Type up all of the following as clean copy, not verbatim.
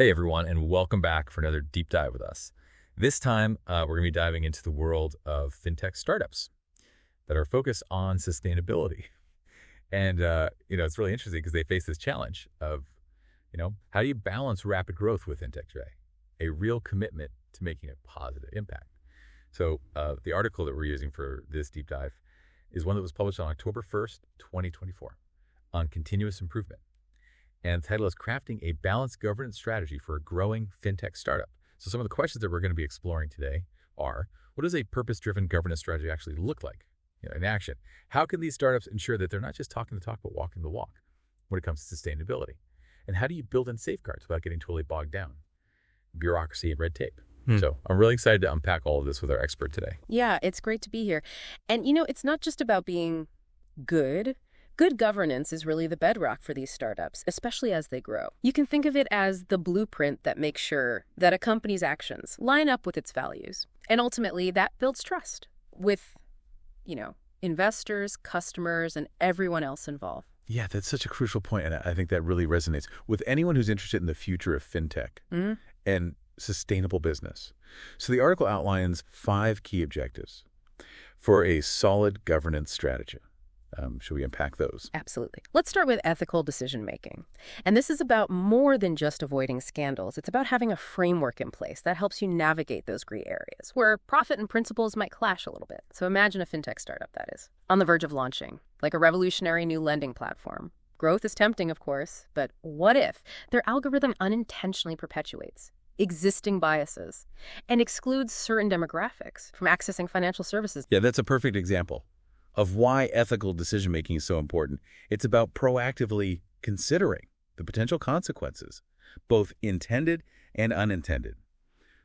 Hey everyone, and welcome back for another deep dive with us. This time, we're going to be diving into the world of fintech startups that are focused on sustainability. And, it's really interesting because they face this challenge of, how do you balance rapid growth with fintech today? A real commitment to making a positive impact. So the article that we're using for this deep dive is one that was published on October 1st, 2024 on continuous improvement. And the title is Crafting a Balanced Governance Strategy for a Growing Fintech Startup. So some of the questions that we're going to be exploring today are, what does a purpose-driven governance strategy actually look like in action? How can these startups ensure that they're not just talking the talk, but walking the walk when it comes to sustainability? And how do you build in safeguards without getting totally bogged down? Bureaucracy and red tape. So I'm really excited to unpack all of this with our expert today. Yeah, it's great to be here. And, it's not just about being good. Good governance is really the bedrock for these startups, especially as they grow. You can think of it as the blueprint that makes sure that a company's actions line up with its values. And ultimately, that builds trust with, investors, customers, and everyone else involved. Yeah, that's such a crucial point, and I think that really resonates with anyone who's interested in the future of fintech and sustainable business. So the article outlines 5 key objectives for a solid governance strategy. Should we unpack those? Absolutely. Let's start with ethical decision-making. And this is about more than just avoiding scandals. It's about having a framework in place that helps you navigate those gray areas where profit and principles might clash a little bit. So imagine a fintech startup, that is, on the verge of launching, like a revolutionary new lending platform. Growth is tempting, of course, but what if their algorithm unintentionally perpetuates existing biases and excludes certain demographics from accessing financial services? Yeah, that's a perfect example of why ethical decision-making is so important. It's about proactively considering the potential consequences, both intended and unintended.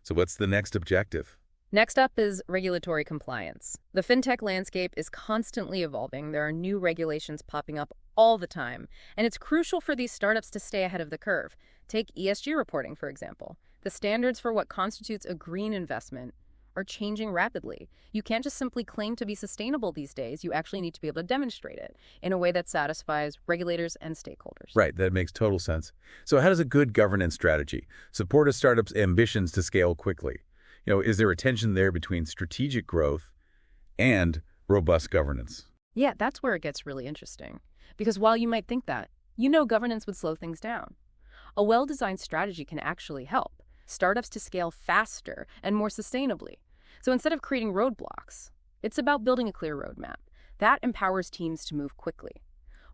So what's the next objective? Next up is regulatory compliance. The fintech landscape is constantly evolving. There are new regulations popping up all the time, and it's crucial for these startups to stay ahead of the curve. Take ESG reporting, for example. The standards for what constitutes a green investment are changing rapidly. You can't just simply claim to be sustainable these days. You actually need to be able to demonstrate it in a way that satisfies regulators and stakeholders. Right, that makes total sense. So how does a good governance strategy support a startup's ambitions to scale quickly? Is there a tension there between strategic growth and robust governance? Yeah, that's where it gets really interesting. Because while you might think that, governance would slow things down. A well-designed strategy can actually help startups to scale faster and more sustainably. So instead of creating roadblocks, it's about building a clear roadmap. That empowers teams to move quickly.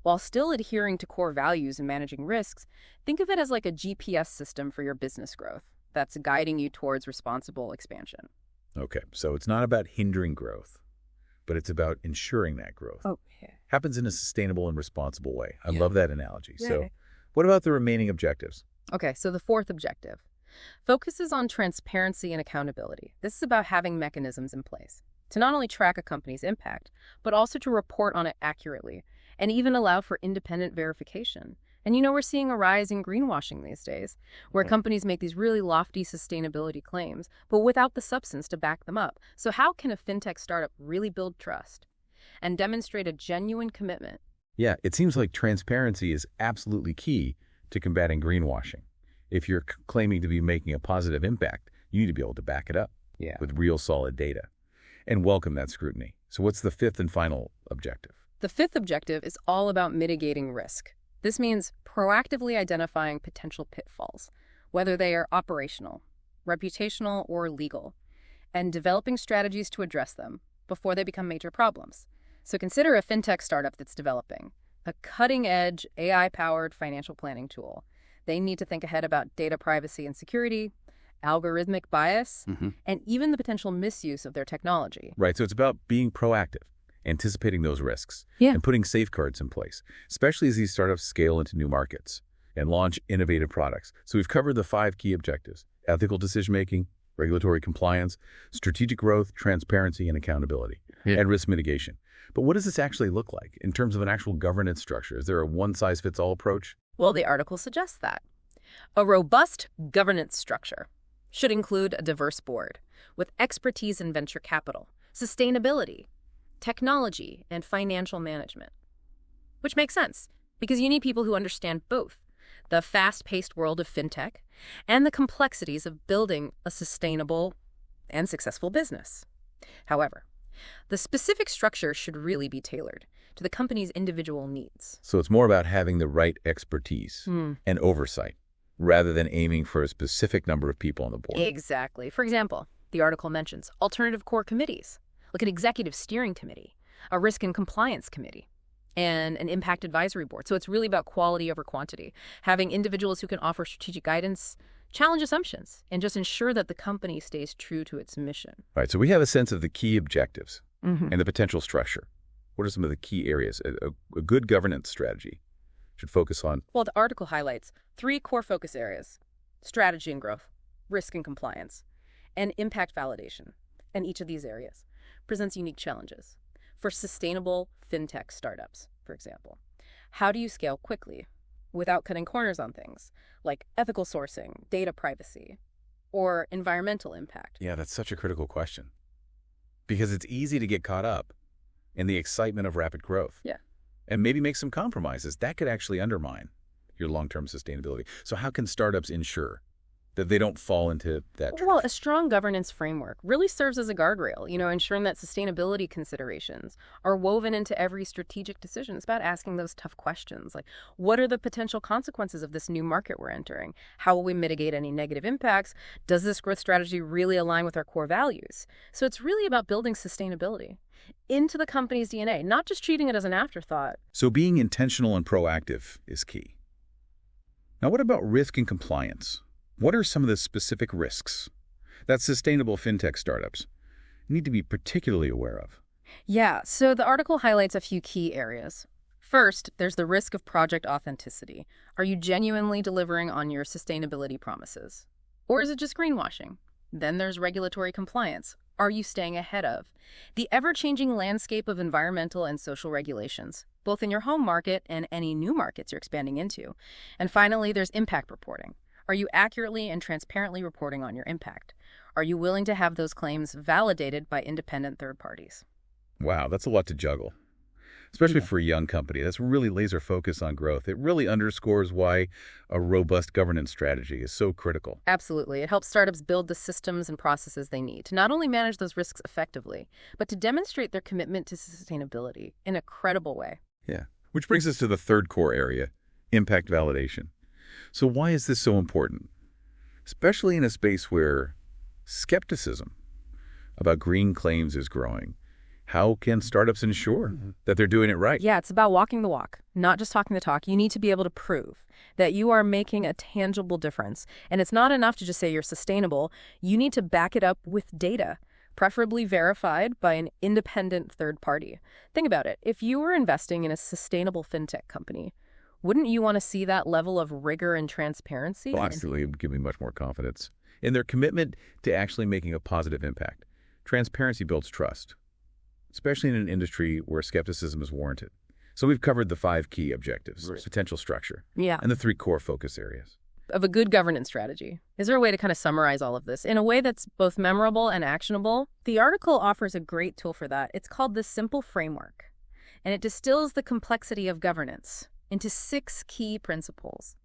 While still adhering to core values and managing risks, think of it as like a GPS system for your business growth that's guiding you towards responsible expansion. Okay, so it's not about hindering growth, but it's about ensuring that growth happens in a sustainable and responsible way. I love that analogy. Yeah. So what about the remaining objectives? Okay, so the 4th objective focuses on transparency and accountability. This is about having mechanisms in place to not only track a company's impact, but also to report on it accurately and even allow for independent verification. And we're seeing a rise in greenwashing these days, where companies make these really lofty sustainability claims, but without the substance to back them up. So how can a fintech startup really build trust and demonstrate a genuine commitment? Yeah, it seems like transparency is absolutely key to combating greenwashing. If you're claiming to be making a positive impact, you need to be able to back it up with real solid data and welcome that scrutiny. So what's the 5th and final objective? The 5th objective is all about mitigating risk. This means proactively identifying potential pitfalls, whether they are operational, reputational, or legal, and developing strategies to address them before they become major problems. So consider a fintech startup that's developing a cutting-edge AI-powered financial planning tool. They need to think ahead about data privacy and security, algorithmic bias, and even the potential misuse of their technology. Right, so it's about being proactive, anticipating those risks, and putting safeguards in place, especially as these startups scale into new markets and launch innovative products. So we've covered the 5 key objectives: ethical decision-making, regulatory compliance, strategic growth, transparency, and accountability, and risk mitigation. But what does this actually look like in terms of an actual governance structure? Is there a one-size-fits-all approach? Well, the article suggests that. A robust governance structure should include a diverse board with expertise in venture capital, sustainability, technology, and financial management. Which makes sense, because you need people who understand both the fast-paced world of fintech and the complexities of building a sustainable and successful business. However, the specific structure should really be tailored to the company's individual needs. So it's more about having the right expertise and oversight, rather than aiming for a specific number of people on the board. Exactly. For example, the article mentions alternative core committees, like an executive steering committee, a risk and compliance committee, and an impact advisory board. So it's really about quality over quantity, having individuals who can offer strategic guidance, challenge assumptions, and just ensure that the company stays true to its mission. All right, so we have a sense of the key objectives and the potential structure. What are some of the key areas a good governance strategy should focus on? Well, the article highlights 3 core focus areas: strategy and growth, risk and compliance, and impact validation. And each of these areas presents unique challenges. For sustainable fintech startups, for example, how do you scale quickly without cutting corners on things like ethical sourcing, data privacy, or environmental impact? Yeah, that's such a critical question, because it's easy to get caught up in the excitement of rapid growth. Yeah. And maybe make some compromises. That could actually undermine your long-term sustainability. So how can startups ensure that they don't fall into that trap? Well, a strong governance framework really serves as a guardrail, ensuring that sustainability considerations are woven into every strategic decision. It's about asking those tough questions, like what are the potential consequences of this new market we're entering? How will we mitigate any negative impacts? Does this growth strategy really align with our core values? So it's really about building sustainability into the company's DNA, not just treating it as an afterthought. So being intentional and proactive is key. Now, what about risk and compliance? What are some of the specific risks that sustainable fintech startups need to be particularly aware of? Yeah, so the article highlights a few key areas. First, there's the risk of project authenticity. Are you genuinely delivering on your sustainability promises? Or is it just greenwashing? Then there's regulatory compliance. Are you staying ahead of the ever-changing landscape of environmental and social regulations, both in your home market and any new markets you're expanding into? And finally, there's impact reporting. Are you accurately and transparently reporting on your impact? Are you willing to have those claims validated by independent third parties? Wow, that's a lot to juggle, especially for a young company that's really laser focused on growth. It really underscores why a robust governance strategy is so critical. Absolutely. It helps startups build the systems and processes they need to not only manage those risks effectively, but to demonstrate their commitment to sustainability in a credible way. Yeah, which brings us to the third core area, impact validation. So why is this so important? Especially in a space where skepticism about green claims is growing. How can startups ensure that they're doing it right? Yeah, it's about walking the walk, not just talking the talk. You need to be able to prove that you are making a tangible difference. And it's not enough to just say you're sustainable. You need to back it up with data, preferably verified by an independent third party. Think about it. If you were investing in a sustainable fintech company, wouldn't you want to see that level of rigor and transparency? Well, absolutely. It would give me much more confidence in their commitment to actually making a positive impact. Transparency builds trust, especially in an industry where skepticism is warranted. So we've covered the 5 key objectives, potential structure, and the 3 core focus areas of a good governance strategy. Is there a way to kind of summarize all of this in a way that's both memorable and actionable? The article offers a great tool for that. It's called the Simple Framework, and it distills the complexity of governance into 6 key principles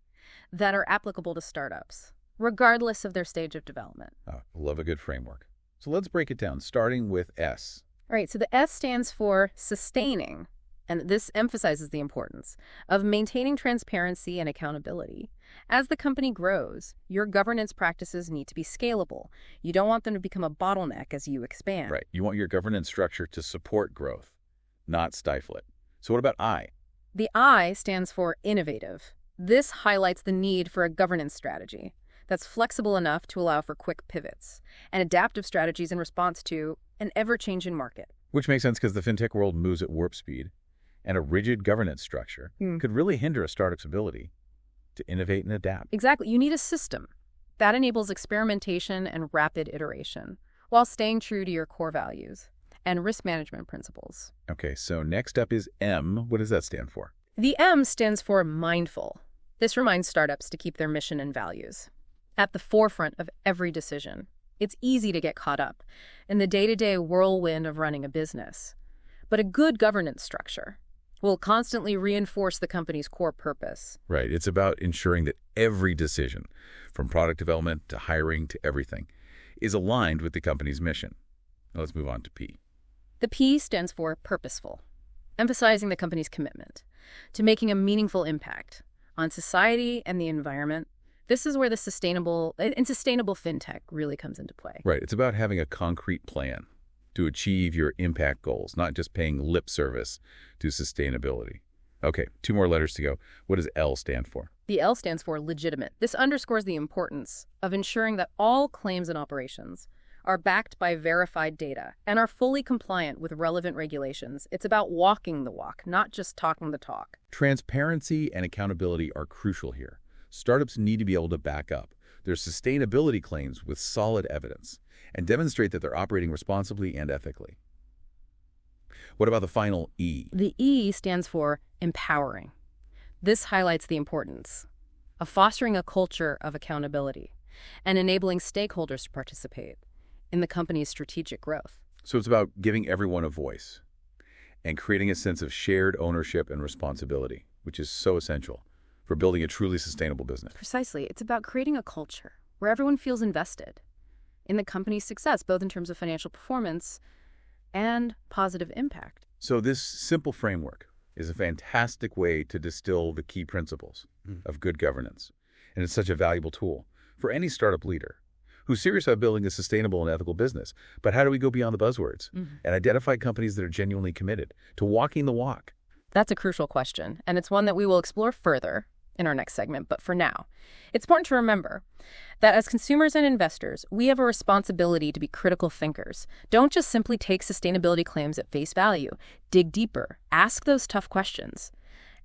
that are applicable to startups, regardless of their stage of development. Oh, love a good framework. So let's break it down, starting with S. All right, so the S stands for sustaining, and this emphasizes the importance of maintaining transparency and accountability. As the company grows, your governance practices need to be scalable. You don't want them to become a bottleneck as you expand. Right. You want your governance structure to support growth, not stifle it. So what about I? The I stands for innovative. This highlights the need for a governance strategy that's flexible enough to allow for quick pivots and adaptive strategies in response to an ever-changing market. Which makes sense because the fintech world moves at warp speed, and a rigid governance structure could really hinder a startup's ability to innovate and adapt. Exactly. You need a system that enables experimentation and rapid iteration while staying true to your core values and risk management principles. Okay, so next up is M. What does that stand for? The M stands for mindful. This reminds startups to keep their mission and values at the forefront of every decision. It's easy to get caught up in the day-to-day whirlwind of running a business. But a good governance structure will constantly reinforce the company's core purpose. Right. It's about ensuring that every decision, from product development to hiring to everything, is aligned with the company's mission. Now let's move on to P. The P stands for purposeful, emphasizing the company's commitment to making a meaningful impact on society and the environment. This is where the sustainable fintech really comes into play. Right. It's about having a concrete plan to achieve your impact goals, not just paying lip service to sustainability. Okay, 2 more letters to go. What does L stand for? The L stands for legitimate. This underscores the importance of ensuring that all claims and operations are backed by verified data and are fully compliant with relevant regulations. It's about walking the walk, not just talking the talk. Transparency and accountability are crucial here. Startups need to be able to back up their sustainability claims with solid evidence and demonstrate that they're operating responsibly and ethically. What about the final E? The E stands for empowering. This highlights the importance of fostering a culture of accountability and enabling stakeholders to participate in the company's strategic growth. So it's about giving everyone a voice and creating a sense of shared ownership and responsibility, which is so essential for building a truly sustainable business. Precisely. It's about creating a culture where everyone feels invested in the company's success, both in terms of financial performance and positive impact. So this simple framework is a fantastic way to distill the key principles of good governance. And it's such a valuable tool for any startup leader who's serious about building a sustainable and ethical business. But how do we go beyond the buzzwords and identify companies that are genuinely committed to walking the walk? That's a crucial question, and it's one that we will explore further in our next segment. But for now, it's important to remember that as consumers and investors, we have a responsibility to be critical thinkers. Don't just simply take sustainability claims at face value. Dig deeper, ask those tough questions,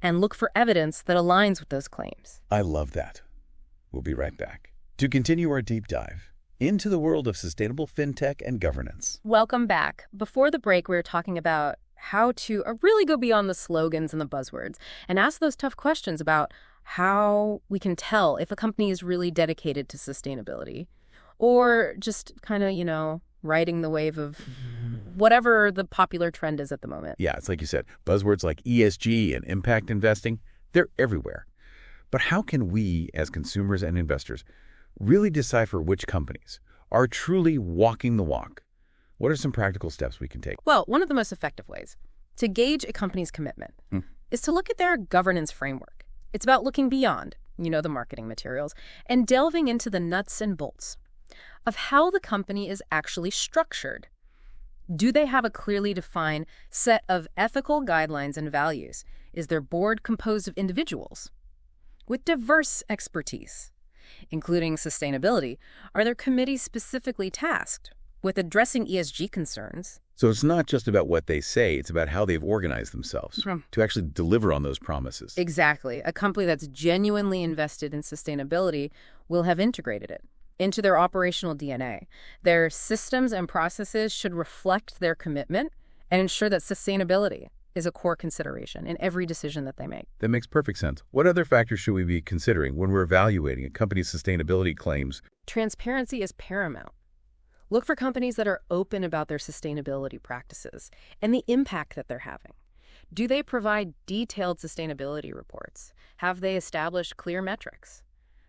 and look for evidence that aligns with those claims. I love that. We'll be right back to continue our deep dive into the world of sustainable fintech and governance. Welcome back. Before the break, we were talking about how to really go beyond the slogans and the buzzwords and ask those tough questions about how we can tell if a company is really dedicated to sustainability or just kind of, riding the wave of whatever the popular trend is at the moment. Yeah, it's like you said, buzzwords like ESG and impact investing, they're everywhere. But how can we, as consumers and investors, really decipher which companies are truly walking the walk? What are some practical steps we can take? Well, one of the most effective ways to gauge a company's commitment is to look at their governance framework. It's about looking beyond, the marketing materials, and delving into the nuts and bolts of how the company is actually structured. Do they have a clearly defined set of ethical guidelines and values? Is their board composed of individuals with diverse expertise, including sustainability? Are their committees specifically tasked with addressing ESG concerns? So it's not just about what they say, it's about how they've organized themselves to actually deliver on those promises. Exactly. A company that's genuinely invested in sustainability will have integrated it into their operational DNA. Their systems and processes should reflect their commitment and ensure that sustainability is a core consideration in every decision that they make. That makes perfect sense. What other factors should we be considering when we're evaluating a company's sustainability claims? Transparency is paramount. Look for companies that are open about their sustainability practices and the impact that they're having. Do they provide detailed sustainability reports? Have they established clear metrics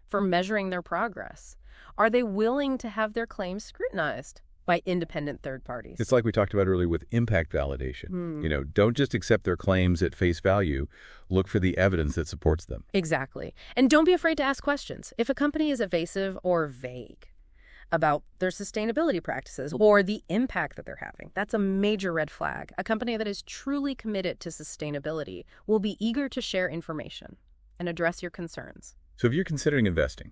for measuring their progress? Are they willing to have their claims scrutinized by independent third parties? It's like we talked about earlier with impact validation. Don't just accept their claims at face value. Look for the evidence that supports them. Exactly. And don't be afraid to ask questions. If a company is evasive or vague about their sustainability practices or the impact that they're having, that's a major red flag. A company that is truly committed to sustainability will be eager to share information and address your concerns. So if you're considering investing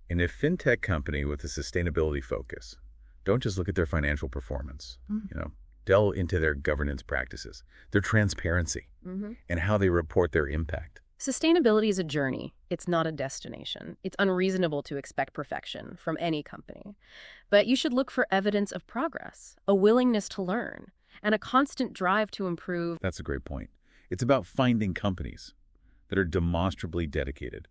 in a fintech company with a sustainability focus, don't just look at their financial performance. Delve into their governance practices, their transparency, and how they report their impact. Sustainability is a journey. It's not a destination. It's unreasonable to expect perfection from any company. But you should look for evidence of progress, a willingness to learn, and a constant drive to improve. That's a great point. It's about finding companies that are demonstrably dedicated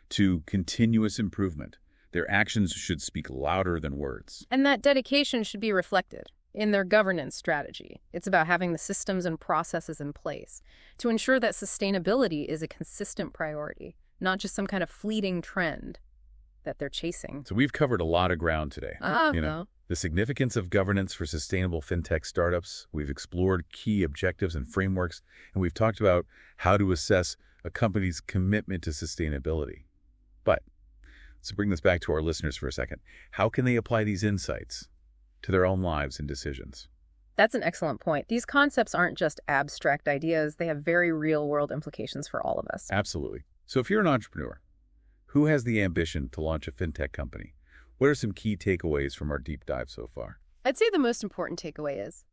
to continuous improvement. Their actions should speak louder than words. And that dedication should be reflected in their governance strategy. It's about having the systems and processes in place to ensure that sustainability is a consistent priority, not just some kind of fleeting trend that they're chasing. So we've covered a lot of ground today. The significance of governance for sustainable fintech startups. We've explored key objectives and frameworks, and we've talked about how to assess a company's commitment to sustainability. But let's bring this back to our listeners for a second. How can they apply these insights to their own lives and decisions? That's an excellent point. These concepts aren't just abstract ideas. They have very real-world implications for all of us. Absolutely. So if you're an entrepreneur who has the ambition to launch a fintech company, what are some key takeaways from our deep dive so far? I'd say the most important takeaway is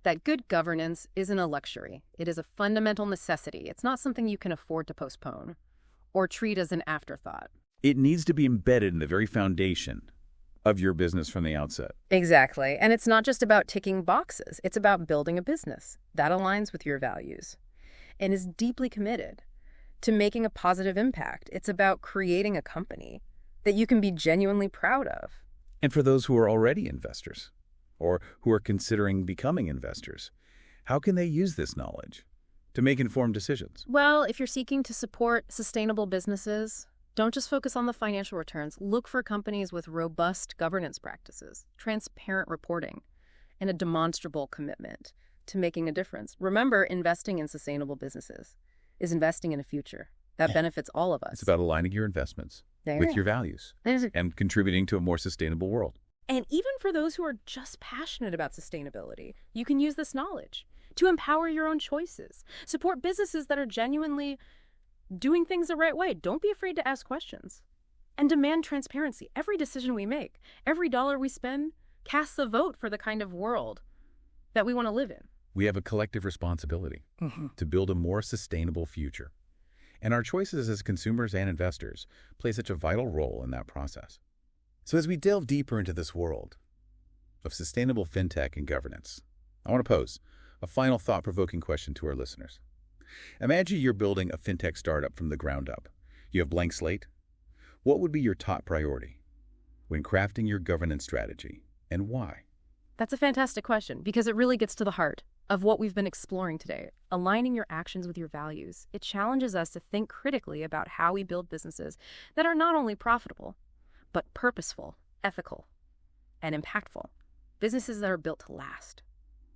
that good governance isn't a luxury. It is a fundamental necessity. It's not something you can afford to postpone or treat as an afterthought. It needs to be embedded in the very foundation of your business from the outset. Exactly. And it's not just about ticking boxes. It's about building a business that aligns with your values and is deeply committed to making a positive impact. It's about creating a company that you can be genuinely proud of. And for those who are already investors or who are considering becoming investors, how can they use this knowledge to make informed decisions? Well, if you're seeking to support sustainable businesses, don't just focus on the financial returns. Look for companies with robust governance practices, transparent reporting, and a demonstrable commitment to making a difference. Remember, investing in sustainable businesses is investing in a future that benefits all of us. It's about aligning your investments with your values and contributing to a more sustainable world. And even for those who are just passionate about sustainability, you can use this knowledge to empower your own choices. Support businesses that are genuinely doing things the right way. Don't be afraid to ask questions. And demand transparency. Every decision we make, every dollar we spend, casts a vote for the kind of world that we want to live in. We have a collective responsibility to build a more sustainable future. And our choices as consumers and investors play such a vital role in that process. So as we delve deeper into this world of sustainable fintech and governance, I want to pose a final thought-provoking question to our listeners. Imagine you're building a fintech startup from the ground up. You have a blank slate. What would be your top priority when crafting your governance strategy, and why? That's a fantastic question because it really gets to the heart of what we've been exploring today, aligning your actions with your values. It challenges us to think critically about how we build businesses that are not only profitable, but purposeful, ethical, and impactful. Businesses that are built to last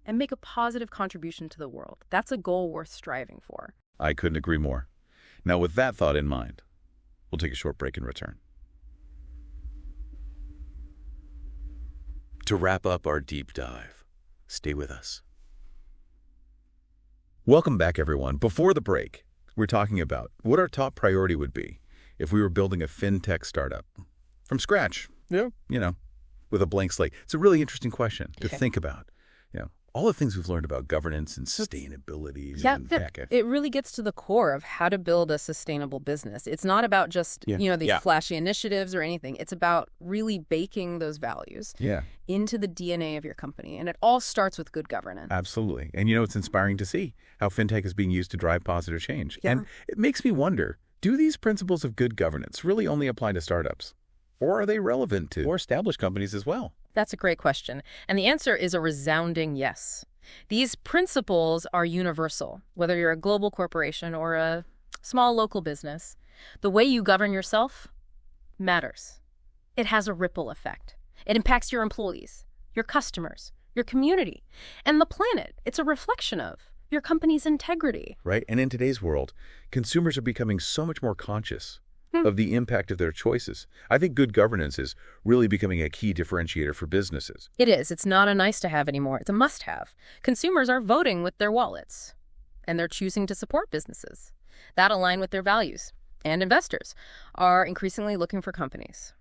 and make a positive contribution to the world. That's a goal worth striving for. I couldn't agree more. Now, with that thought in mind, we'll take a short break and return. To wrap up our deep dive, stay with us. Welcome back, everyone. Before the break, we're talking about what our top priority would be if we were building a fintech startup from scratch. Yeah. With a blank slate. It's a really interesting question to think about. All the things we've learned about governance and sustainability. It really gets to the core of how to build a sustainable business. It's not about just, these flashy initiatives or anything. It's about really baking those values into the DNA of your company. And it all starts with good governance. Absolutely. And it's inspiring to see how fintech is being used to drive positive change. And it makes me wonder, do these principles of good governance really only apply to startups? Or are they relevant to more established companies as well? That's a great question. And the answer is a resounding yes. These principles are universal, whether you're a global corporation or a small local business. The way you govern yourself matters. It has a ripple effect. It impacts your employees, your customers, your community, and the planet. It's a reflection of your company's integrity. Right. And in today's world, consumers are becoming so much more conscious of the impact of their choices. I think good governance is really becoming a key differentiator for businesses. It is. It's not a nice to have anymore. It's a must have. Consumers are voting with their wallets, and they're choosing to support businesses that align with their values. And investors are increasingly looking for companies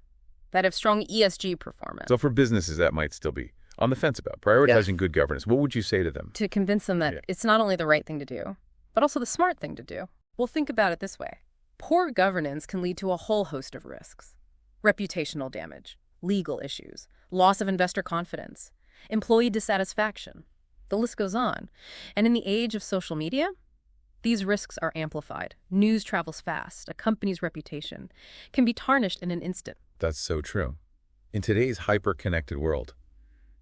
that have strong ESG performance. So for businesses that might still be on the fence about prioritizing good governance, what would you say to them? To convince them that it's not only the right thing to do, but also the smart thing to do. Well, think about it this way. Poor governance can lead to a whole host of risks. Reputational damage, legal issues, loss of investor confidence, employee dissatisfaction. The list goes on. And in the age of social media, these risks are amplified. News travels fast. A company's reputation can be tarnished in an instant. That's so true. In today's hyper-connected world,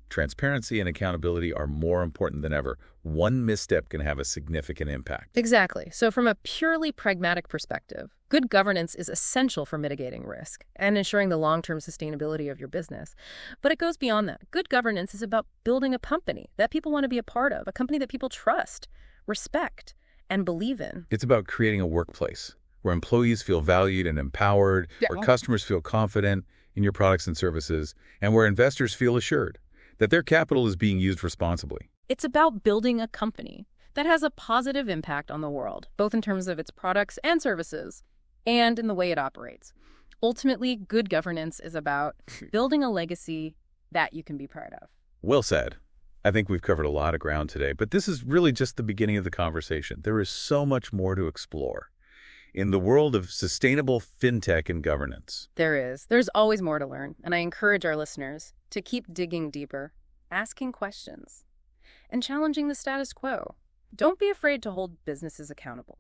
Transparency and accountability are more important than ever. One misstep can have a significant impact. Exactly. So from a purely pragmatic perspective, good governance is essential for mitigating risk and ensuring the long-term sustainability of your business. But it goes beyond that. Good governance is about building a company that people want to be a part of, a company that people trust, respect, and believe in. It's about creating a workplace where employees feel valued and empowered, where customers feel confident in your products and services, and where investors feel assured that their capital is being used responsibly. It's about building a company that has a positive impact on the world, both in terms of its products and services, and in the way it operates. Ultimately, good governance is about building a legacy that you can be proud of. Well said. I think we've covered a lot of ground today, but this is really just the beginning of the conversation. There is so much more to explore in the world of sustainable fintech and governance. There is. There's always more to learn, and I encourage our listeners to keep digging deeper, asking questions, and challenging the status quo. Don't be afraid to hold businesses accountable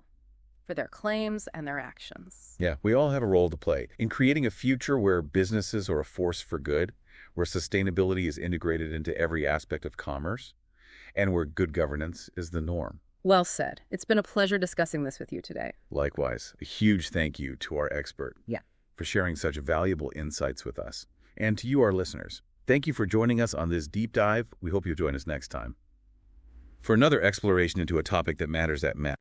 for their claims and their actions. Yeah, we all have a role to play in creating a future where businesses are a force for good, where sustainability is integrated into every aspect of commerce, and where good governance is the norm. Well said. It's been a pleasure discussing this with you today. Likewise, a huge thank you to our expert for sharing such valuable insights with us. And to you, our listeners, thank you for joining us on this deep dive. We hope you'll join us next time for another exploration into a topic that matters